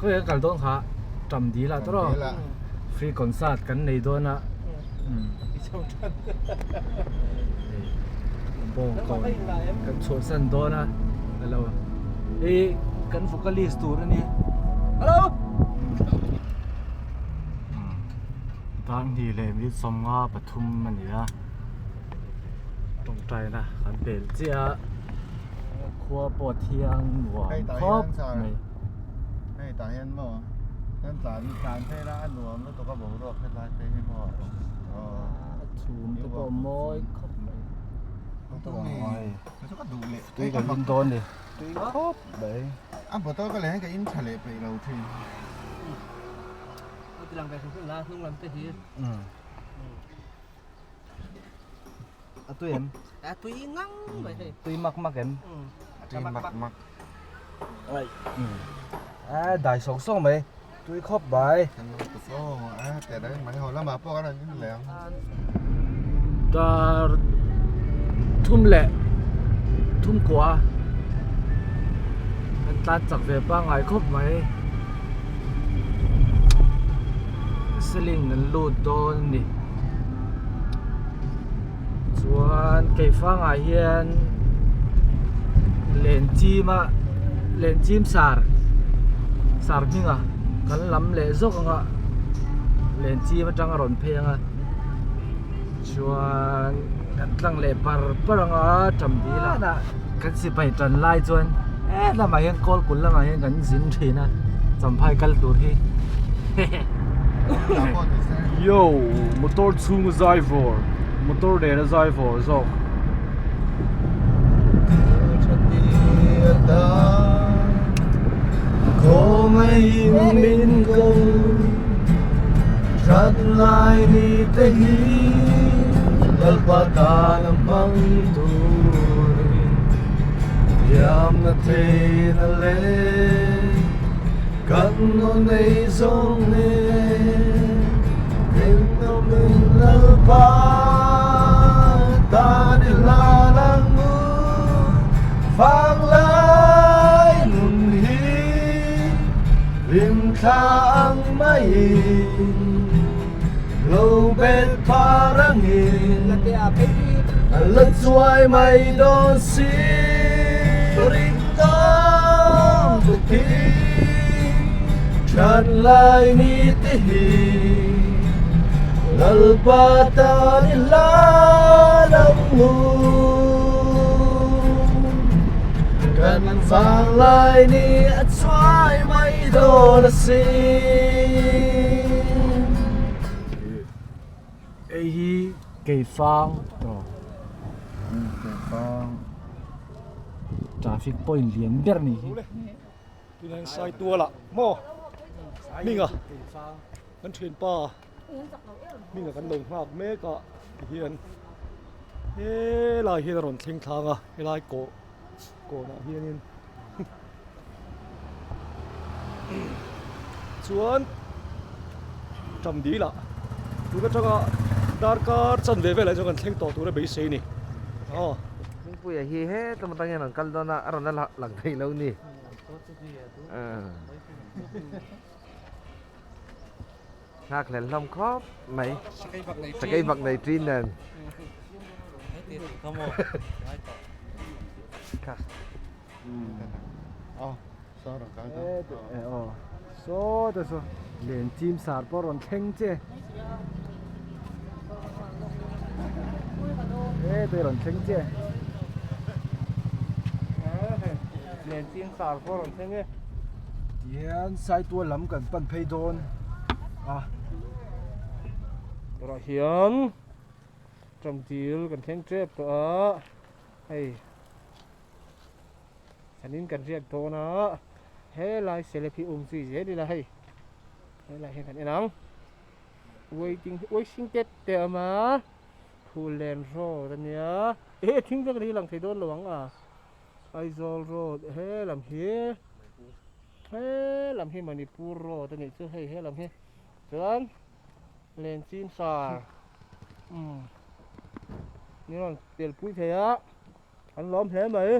ก็ยังกันต้องค่ะจำดีละตลอดฟรีคอนเสิร์ตกันในโดนนะบอกก่อนกันชวนสันโดนนะแล้วกันโฟกัสลิสต์ตัวนี่ฮัลโหลตอนที่เลยมิสมว่าปทุมมันนี่นะตรงใจนะขันเปลี่ยนเจ้าครัวปอดเทียงหัวครบให้ตาเห็นบ่ท่านสารการใช้ร้านหลวงแล้วตัวก็บอกรอบให้ร้านใช้ให้พ่อชูมตัวมอยครบไหมตัวมอยตัวก็ดูเลยตัวกับลินโดนดิครบเลยพอตัวก็เลยให้กับอินทะเลไปเราทีเราจะลังไปขึ้นละขึ้นลำเตะทีตัวเอ็มตัวยิงงั้งไปเลยตัวมักเอ็มตัวมักอะไรได้สองไหมตัวครบใบฉันตัวโซ่แต่ได้หมายเขาแล้วมาพวกอะไรนี่แหละตาทุ่มแหละทุ่มกว่ามันตัดจากเว็บบ้างไงครบไหมสลิงนั้นลูดโดนนี่ส่วนไก่ฟ้าไงเฮียนเลนจีมสาร์นี่ไงกันล้ำเลซกงะเลนจีมาจังอร่อยเพียงอ่ะส่วนกันตั้งเลปร์งะจำดีละนะกันสิไปจนไล่จนแล้วมาเห็นกอลกุลแล้วมาเห็นกันสินทีนะจำพายกันตัวที่โย่มอเตอร์ซูมไซฟอร์มอเตอร์เดนไซฟอร์ซอกKo mai min ko Chat lai ni te hi Dal pata ng pangturi Yam na te na le Kan no nei song ne Ken no min lal pa Ta ni la lang mu Phang lai nun hi Lim khang mai Lâu bên parangin Lần xuôi mây đón xí Ring tông bực thi Tràn lại mi tê hi Lal ba ta ni la đông ngu Cần vang lại ni at xuôi mây đón xí cây phang traffic point liền biết này cái này sai tua lạ mò mình à con thuyền bò mình là con đồng học mấy cả hiền thế là hiền rồi thinh thang à cái này cổ là hiền xuống trầm đi lạ tôi có cho darkar chân về lại cho con thanh tổ tôi đã bị xí nè nhưng bây giờ hi hết tao tao nghe là căn đó là ở đó là lằng thầy lâu nè ngạc lên lòng khóc mày cái vật này trên nè sao rồi cái số đó số liền chim sạt bao rồi thanh chứ tôi làm thanh chứ liền chim sạt bao rồi thanh ấy hiện sai tôi lắm cần bận pay đồn rồi hiện trầm chiều cần khen trép to hey anh in cần riêng to nó thế lại sẽ là phi gì dễ đi là hay thế lại hiện cái nóng waiting tết tệ mà thu lên rồi tao nhớ ê thính việc đi làm thầy đôn luống à ai rồi thế làm hi Manipur rồi tao nhớ chứ hay thế làm hi Tuan lên chim sò như là tiền quý thế á anh lõm thế mấy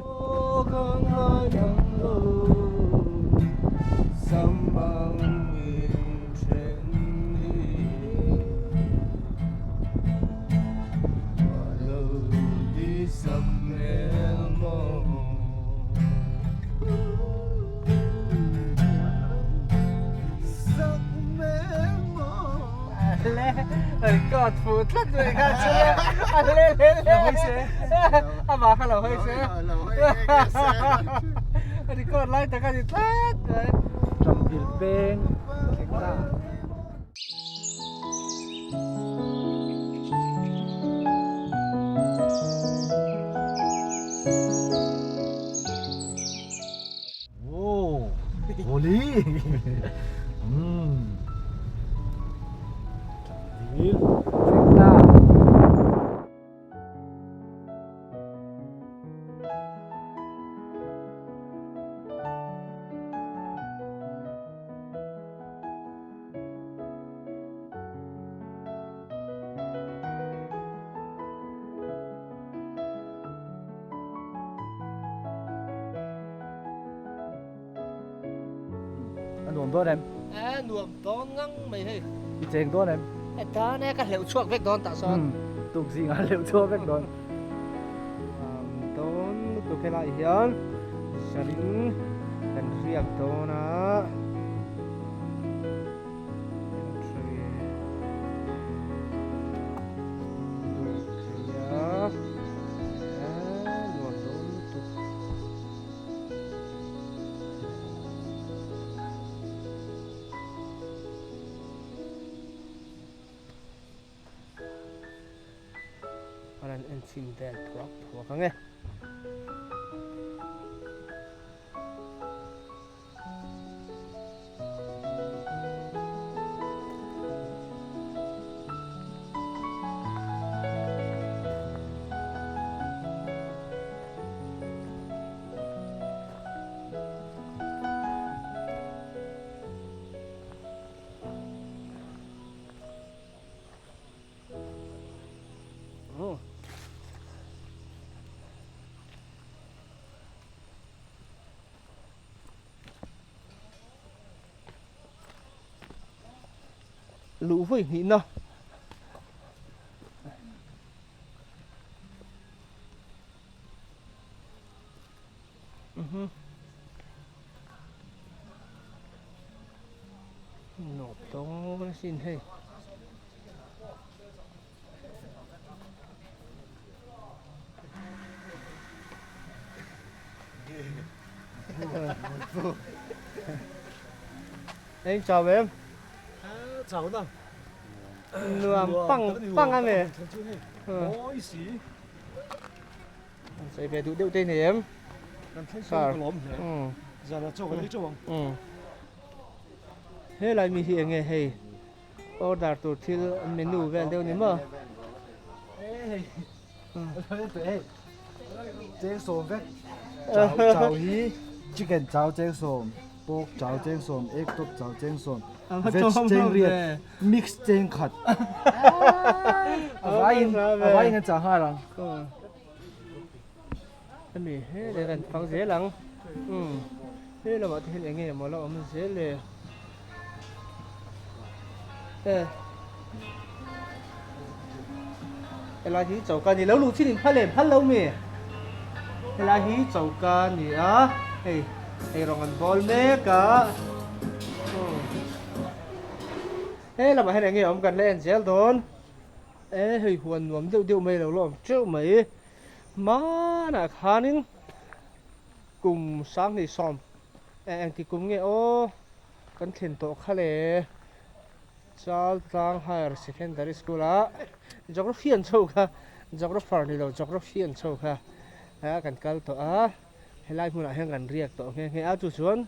gọt phù thất rồi cả chứ lên hơi xe bà khá là hơi xe thì còn lại tất cả thì tát rồi trong biển bên cánh ta ô hồ lý cánh ta anh nuông tốt em nuông to ngăng mày hay đi chèn tốt em đó nè cái liệu chuột vết đòn tạo son tục gì ngã liệu chua vết đòn đòn tục cái lại hiền gia đình cần riêng to na anh xin đèn thuộc không nghe lũ với nghĩ nó nổ to xin hay anh chào em chào nào nương băng anh này ôi xí sẽ về tụi điệu tên này em làm thế sao có lắm thế giờ là cho cái đấy cho không thế là mình hiện nghề hay order tụi thi menu về đâu nhỉ mà chén sôm vết cháo hí chicken cháo chén sôm pork cháo chén sôm egg top cháo chén sôm veg chén riết mix chén khát vài người chả hai lần cái này thế để gần phăng dễ lắm thế là mọi thứ này nghe mà nó dễ lề cái là hí chậu can thì lâu lụt chứ đừng phát lâu mì cái là hí chậu can thì hay rồi còn bol mê cả thế là mọi thứ này nghe ông cần lên dễ đón hơi huần nhuộm điệu mê đâu lộn trước mấy má là khá nín cùng sáng thì xòm anh thì cũng nghe ô con thuyền tổ khá lệ Charles Higher Secondary School á cho nó phiền sâu cả geographer ni lo geography an chho kha kan kal to a helai hmuna heng kan riak to nge a chu chuan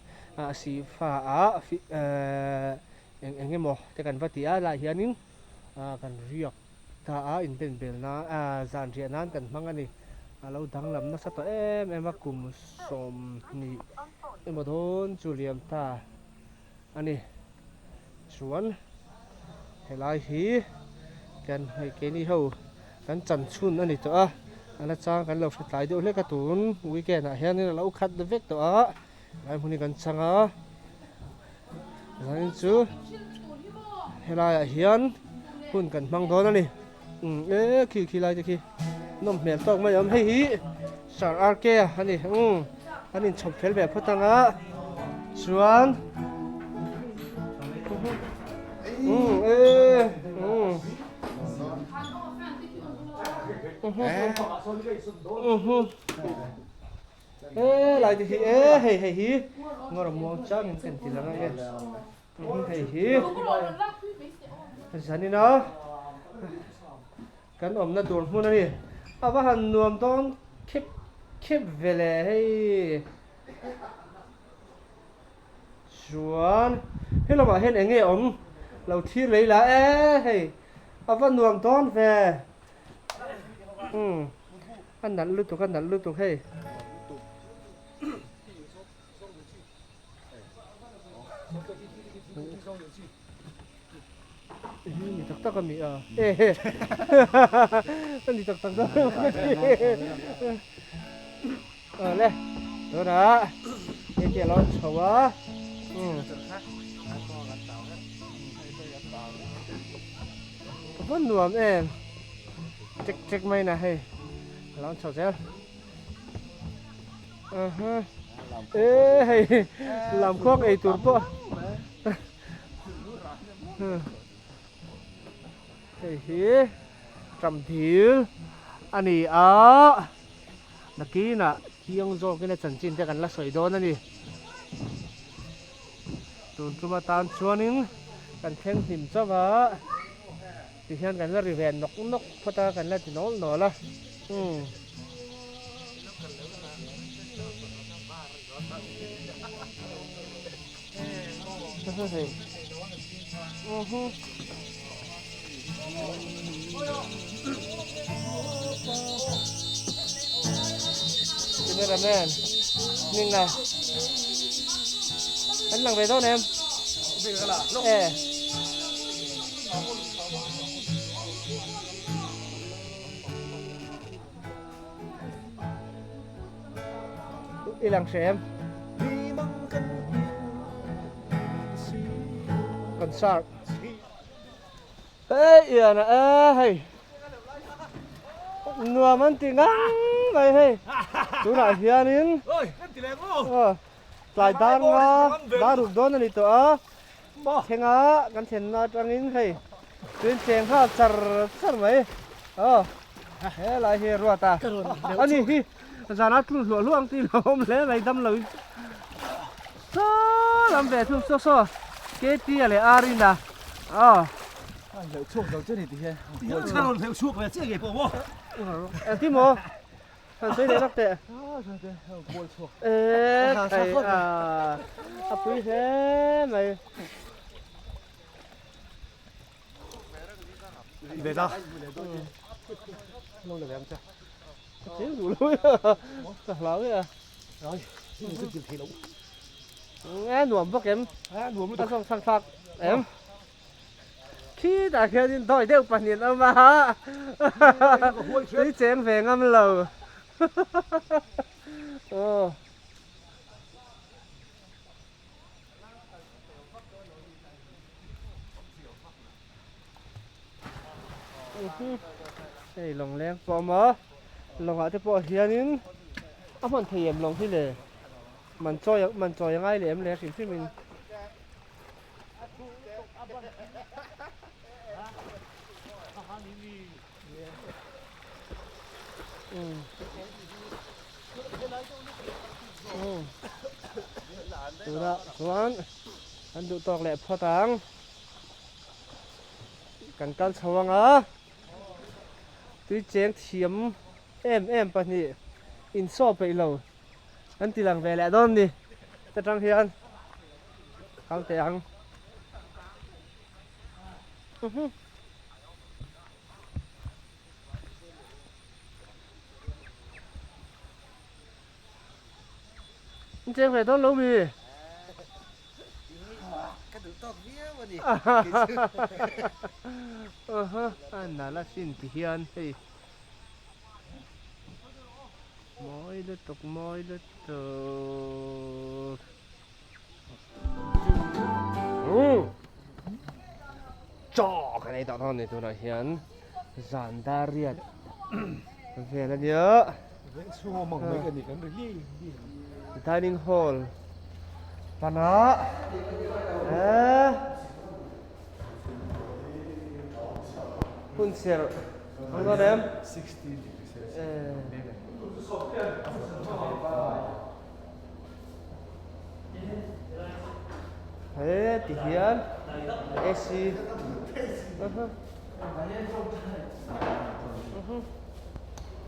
si fa a engemaw te kan vatia la hianin kan riak ta a in ben bel na zan ria nan kan hmang ani alo dang lam na sa to em a kum som ni emodon chuliam ta ani chuan helai hi kan hei ke ni ho kan chan chhun ani to a ana chang kan lo hrai deuh hle ka tun weekend ah hian lo khat de vek to a lai hmuni kan changa zain chu helai ah hian hun kan hmang don ani khi lai te khi nom mel tok mai am hei hi sar rk ani anin chhop fel be photanga chuan lại thì hei hi ngồi làm món chắc mình cần thì là ngay hei hi sao đi nó cái ôm nó tuôn mua này à và hành nuông ton khép về lại hay chuan hết là mà hết anh nghe ôm lâu thi lấy lá hay à và nuông ton về anh đặt lướt tục hay ni tak kami ni tak đó le đó đã cái kia lo xấu á vẫn nuông em check mấy nè hay lo xấu chứ hay làm khoác ấy tụt po hi trầm thiếu anh nãy kia nè khi ông zo cái này chân chín thì cần là sợi đón anh tụi chúng ta tan chuan nín cần khen tìm cho vợ thì hiện cần là revenge nóc phát ra cần là thì nó là cameraman nhìn này anh làm về đâu nè em đi làm xem concert iya na hey nua man tingang vậy hey chú lại hianin lại đan nga đa rụp đón anh to theng á kan then na trangin hey tuyên cheng ha char mấy he lại he ruột ta anh hi zana tlu luang ti lom le mai dam lo so làm về thum so cái tia le arina liệu chuộc đầu chân thì thế sao liệu chuộc về chưa kịp bộ tí mò thằng chơi đấy đắc tệ thầy quý thế mày về ra không được em chưa tiếng đủ lối láo vậy rồi mình kịp thì đúng nghe nuông bốc em nuông ta xong sang phạc em khi ta kia điện thoại đều bật điện âm mà cái chén về ngâm lầu đây lồng len bỏ mỡ lồng hạ thì bỏ hiền nín mình thì em lồng thì lệ mình cho yang ai để em lệ thì mình tụi đó xuống anh tụi tọt lẹ phá táng cần sawang tuy chén thiếm em pa ni in so pe lo an ti lang ve la don ni ta tang hian khang te ang chén về don lâu mi cái đường tóc vía mà đi anh là xin thì hiền thì mỗi đứa tục cho cái này tạo thon này tôi nói hiền giản đa riết về là nhớ Vậy xua mỏng mấy cái này cái đi dining hall pana pun ser ano dem 60 thì hiền AC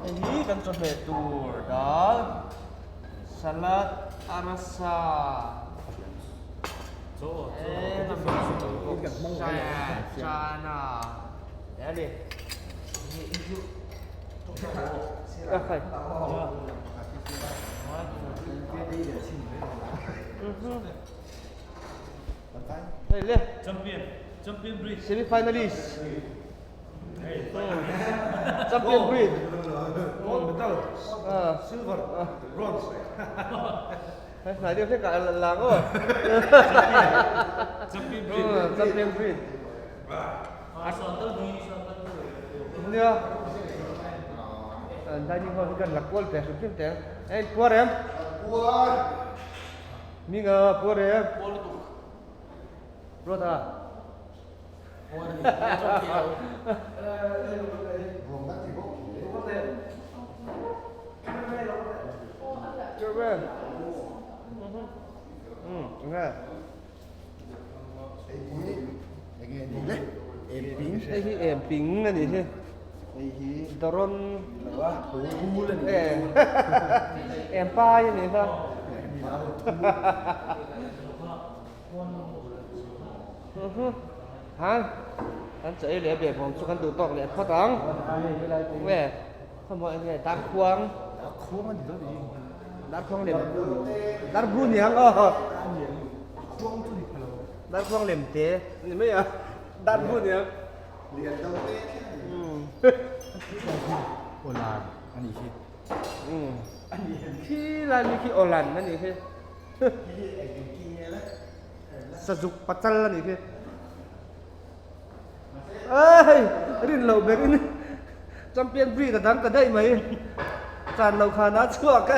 ini kan coba tour dan salad arasa Chana ya đi phải đây lên champion bridge semi finalist champion bridge gold medal silver bronze nãy điều thế cả là rồi champion bridge chưa đây nhưng không cần là quân trẻ súng phim trẻ em quân em mi ngờ quân em rồi à chưa quen đúng rồi đây khi em ping là gì thế drone em pa như thế sao hả anh chạy lẽ biệtผมสุกันตัวตอกแหละพอตังแม่เขาบอกไงตามควงดัดควงเหลี่ยมดัดบลูนยังดัดควงเหลี่ยมเตะนี่ไม่อะดัดบลูนยัง liền đầu tiên của là anh đi khi ที่ร้านนี้คือออลันนั่นนี่คือสจุกปัจจัลนั่นนี่คือเอ้ยรินเราเบรินจำเป็นบรีแต่ดังก็ได้ไหมจานเราขานาชั่วแก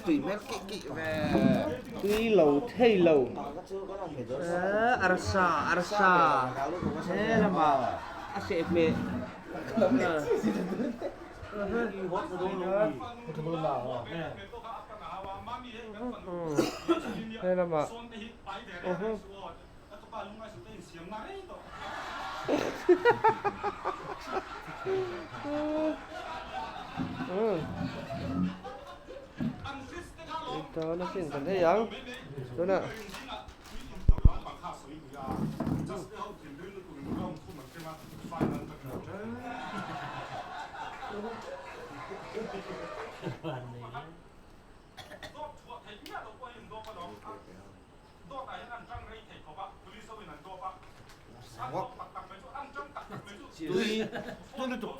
tùy mét kỵ về tùy lầu thay lầu arsa thế là mà sẽ về thế là mà Cho nó xin cần thấy giống đó nè tôi nó chụp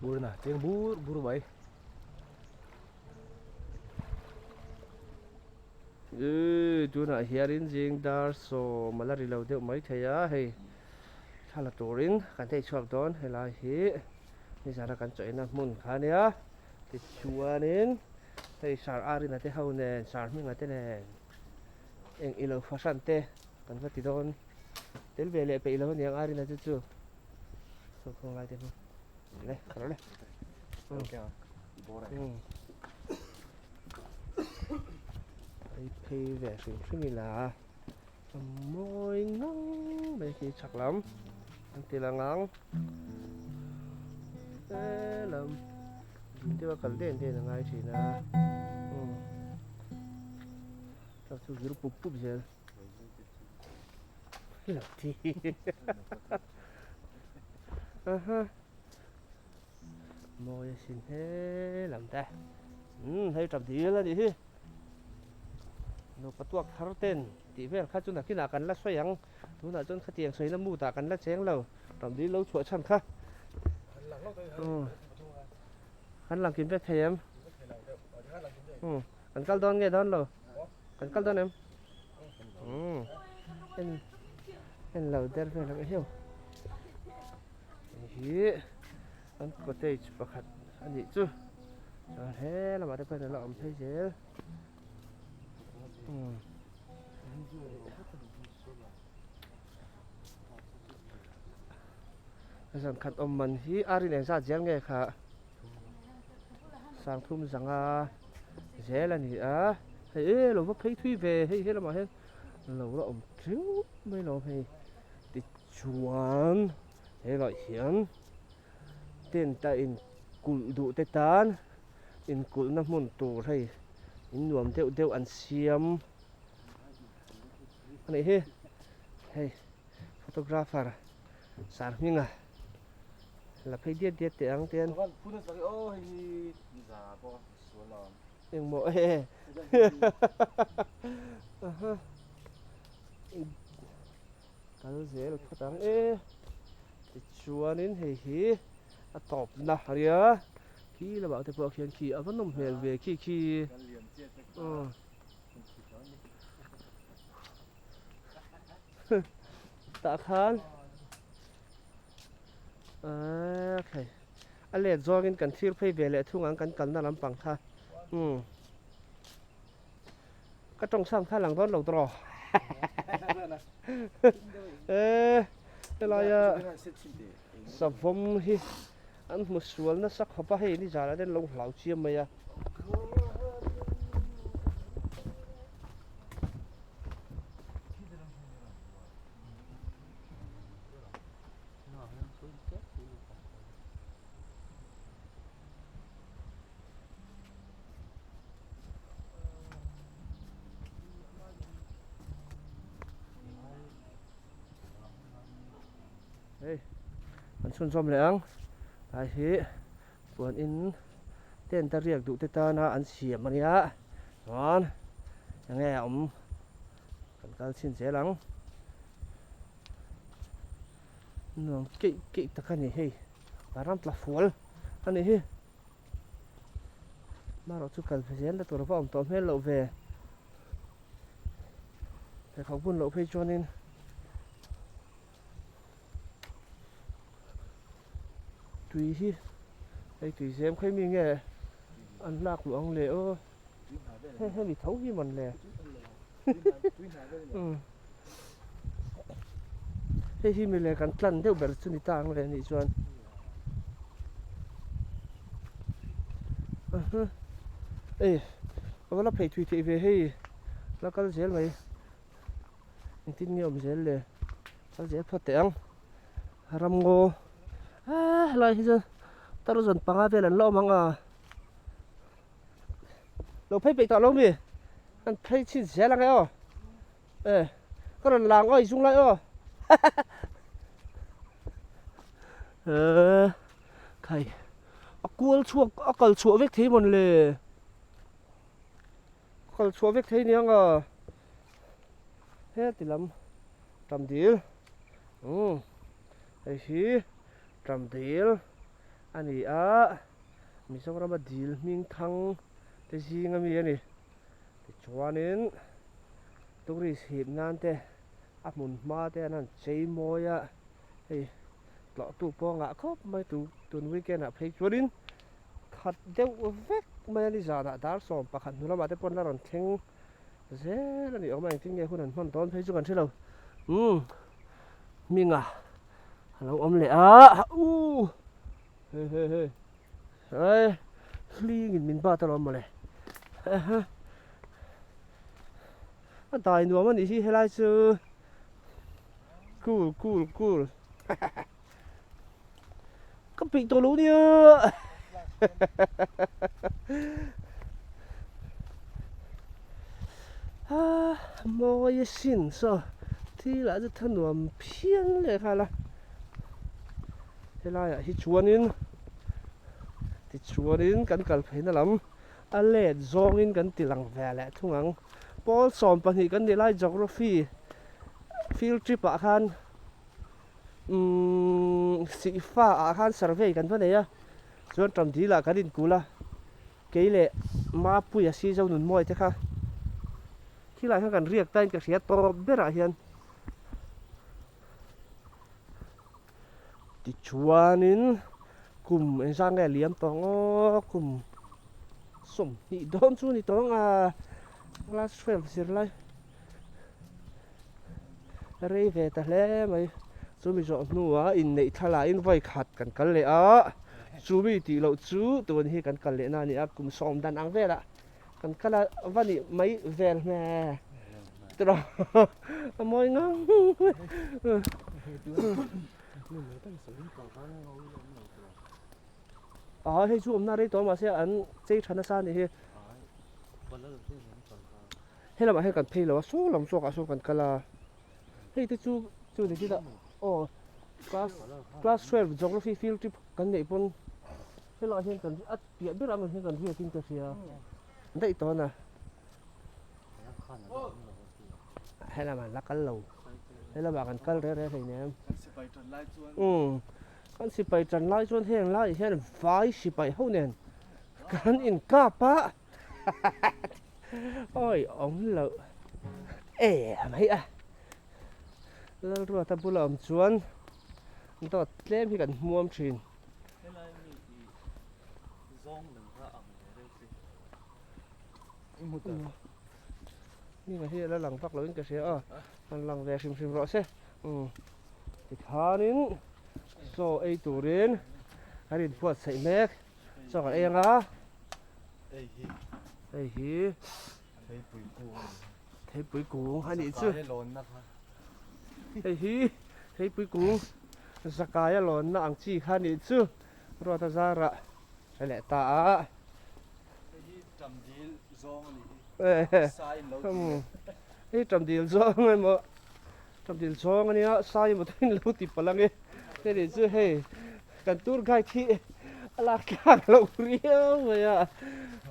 buru na tiếng buru vậy chú nãy hiarin jing dar so malari lo deuh mai theia hei thala turin kan thei chuak dawn helai hi ni zara kan choina hmun kha nia ti chuanin hei sar arin ate ho nen sar hming ate nen eng ilo fasan te kan vati dawn tel vele pe ilo niang arin ate chu so khong lai te mo le kharo le ai phi về sự suy là môi nắng đây thì chặt lắm anh thì là nắng thế làm thìว่ากันเล่นยังไงสินะเราสู้กินปุ๊บปุ๊บเชียวหลับทีฮะมอยสิเฮ้ลำแต่ให้จับทีแล้วดิnó bắt tuộc tháo tên tí về khát chun là khi nào cần lát xoay yang tú nào chun khát tiền xoay năm mù ta cần lát chén lầu làm đi lâu chuột chăn khát hắn làm kiếm về thầy em cần cắt đòn nghe đòn lầu cần cắt đòn em em lầu đen về là cái hiểu hí anh có thể chụp khát anh gì chứ thế là mà đây phải là làm thế chứ rằng khát ôm mình hi ari này ra dễ nghe khá sang thum rằng dễ là gì á thấy lâu vấp thấy thui về hay là mà hết lâu là ôm chiếu mấy lâu hay thì chuan thế gọi hiến tiền ta in cụi đủ tê tan in cụi nó muốn tù hay in nuông đeo ăn xiêm này he hey photographer sản minh à là phải điết tiếng tiền nhưng mỗi he cái dễ là phát tăng ê chua nên hay hi top na ria khi là bảo thì bộ khiên khi ở vẫn nằm về khi tạ khan ok anh lệ do cái cần thiêu phê về lệ thu ngang cần là làm bằng tha cái trong sang tha làng đó lâu trò ê cái là sập vong hi anh một số nó sắc hợp hay đi ra là đến lông lão chiêm mày à an chun som leang ai hi puan in ten ta riak du te ta na an siam ania ngon nge kan kal chin che lang nuam ke takani hei baram tla fual ani hi maro chu kal phesen la tur pom tom hel lo ve te khau bun lo phei chonin tùy hi đây tùy xem khai mi nghe ăn lạc luồng lệ ơ hay bị thấu hi mình lệ hay hi mình lệ cắn lăn theo bẹt chân đi tang lệ nị chuan ê có lắp phải tùy thị về hay là cái gì mày tin nhiều mình gì lệ cái gì phát tiếng ram ngô lại hi giờ tao dần panga về lần lo mang à lo phải bị tao lo mi anh phải chín xe lang cái ê có lần làng ơi xuống lại cái cuốn chuột col chuột vết thế một lề col chuột vết thế nhá hết thì lắm trầm điếu ấy hi trầm điếu anh ấy mình xong ra mà deal mình thăng cái gì ngay mi này thì cho nên tôi đi xem nan thế áp muốn ma thế anh chơi mồi thì lọ tụ po ngã khóc mấy tuần weekend phải cho đến khát đeo vét mấy đi ra đã đar sòng bạc hẳn nó mà thế pon là còn theng dễ là đi ở mày theng nghe huân hẳn hoàn toàn thấy cho cần thế đâu mình hello lệ hey hey fleeing in min ba ta lom male anh tài nuông anh đi helai chứ cool có bị tôi lú đi mồi xin sao thì là rất thân nuông phiền lệ khai là helai hi chuan in thì chuan in kan kal phe na lam a le zong in kan tilang ve le thungang pol som pa hi kan ni lai geography field trip a khan si fa a khan survey kan phane ya chuan tram di la kan in kula keile ma pu ya si zo nun moi te kha khi lại kan riak tain ka riat to bera hian thì chuan in cùng anh sang cái liếm tông cùng sủng nhị đom chu nhị tông glass 12 xịt lại rây về ta lẽ mày chú mi dọn nua in này thay lại in vay khát cần cần lệ chú mi tỷ lậu chú tuần hi cần cần lệ na nhỉ cùng xóm đàn ăn về đã cần cần là văn nhị mấy về nè từ đó môi ngang hay chú hôm nay đấy tối mà sẽ ăn chơi chăn san này hay là mà hay cần pay là số làm số cả số cần là hay thì chú này chứ đó class 12 geography field trip cần này pun hay là hiện cần biết là mình hiện cần việc kinh tế gì đấy tối nè hay là mà lắc cắn lầu hay là bà cần cắn đấy thì nè kan si pai tran lai chuan heng lai hian vai si pai ho nen kan in ka pa oi ong lo mai lal ro ta bulom chuan to tlem hi kan muam thin ni ma hi la lang pak lo in ka se an lang ve sim ro se thì khanin so ai turin harin puat sai mek so ka enga ei hi thấy bụi cuồng hai đi chứ ei thấy bụi cuồng zakaya lon na ang chi hai đi chứ rồi ta ra ra phải lẽ ta ei trầm deal zong ai mà trầm deal zong anh á sai mà thấy lâu tịp palang ấy cái gì chứ hey cần tuôn gai thị là càng lâu riêng vậy à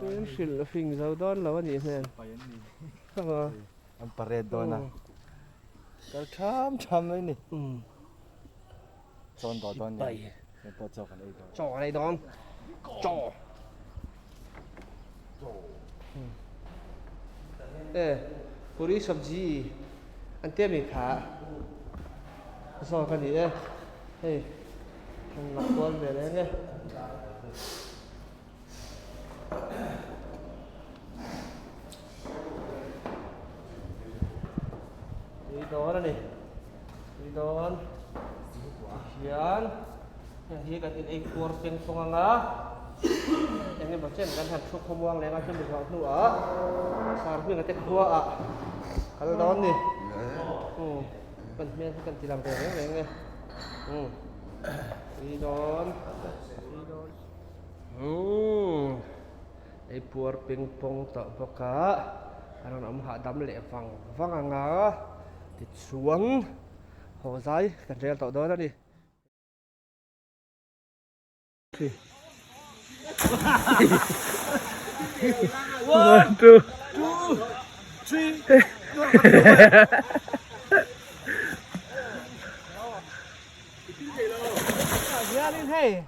nên phình phình dầu đón là gì nè không à Ang paredo na. Cham ấy nè. Son to don bảy Cái to cho cái này đó. trò này đón trò ê puri sabji anh tiêm mình khá sao cái gì ê hey thằng lạc quan về đấy nghe đi đón này đi đón hiền hiền cái tin ekor peng phong nga yang ni macam kan hat sok homuang lenga tu bukan tu sar pun ngatek dua kalau đón ni kan men kan tilam ke leng ni đi đón ai puar peng pong tak boka karang am ha dam le vang nga ti chuang ho zai kan rel tak đón ni One, two, three. Dạ lên hey,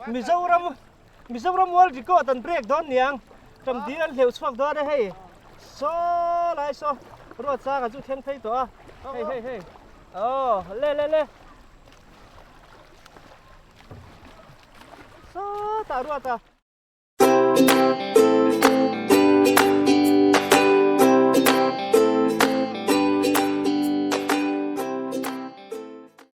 mi dâu ram wall chỉ có tận break đón niang, trong tí ăn hiệu suất đó đấy hey, so lại so, ruột ra cả chú thiên thấy to, hey, lên, so ta ruột ta.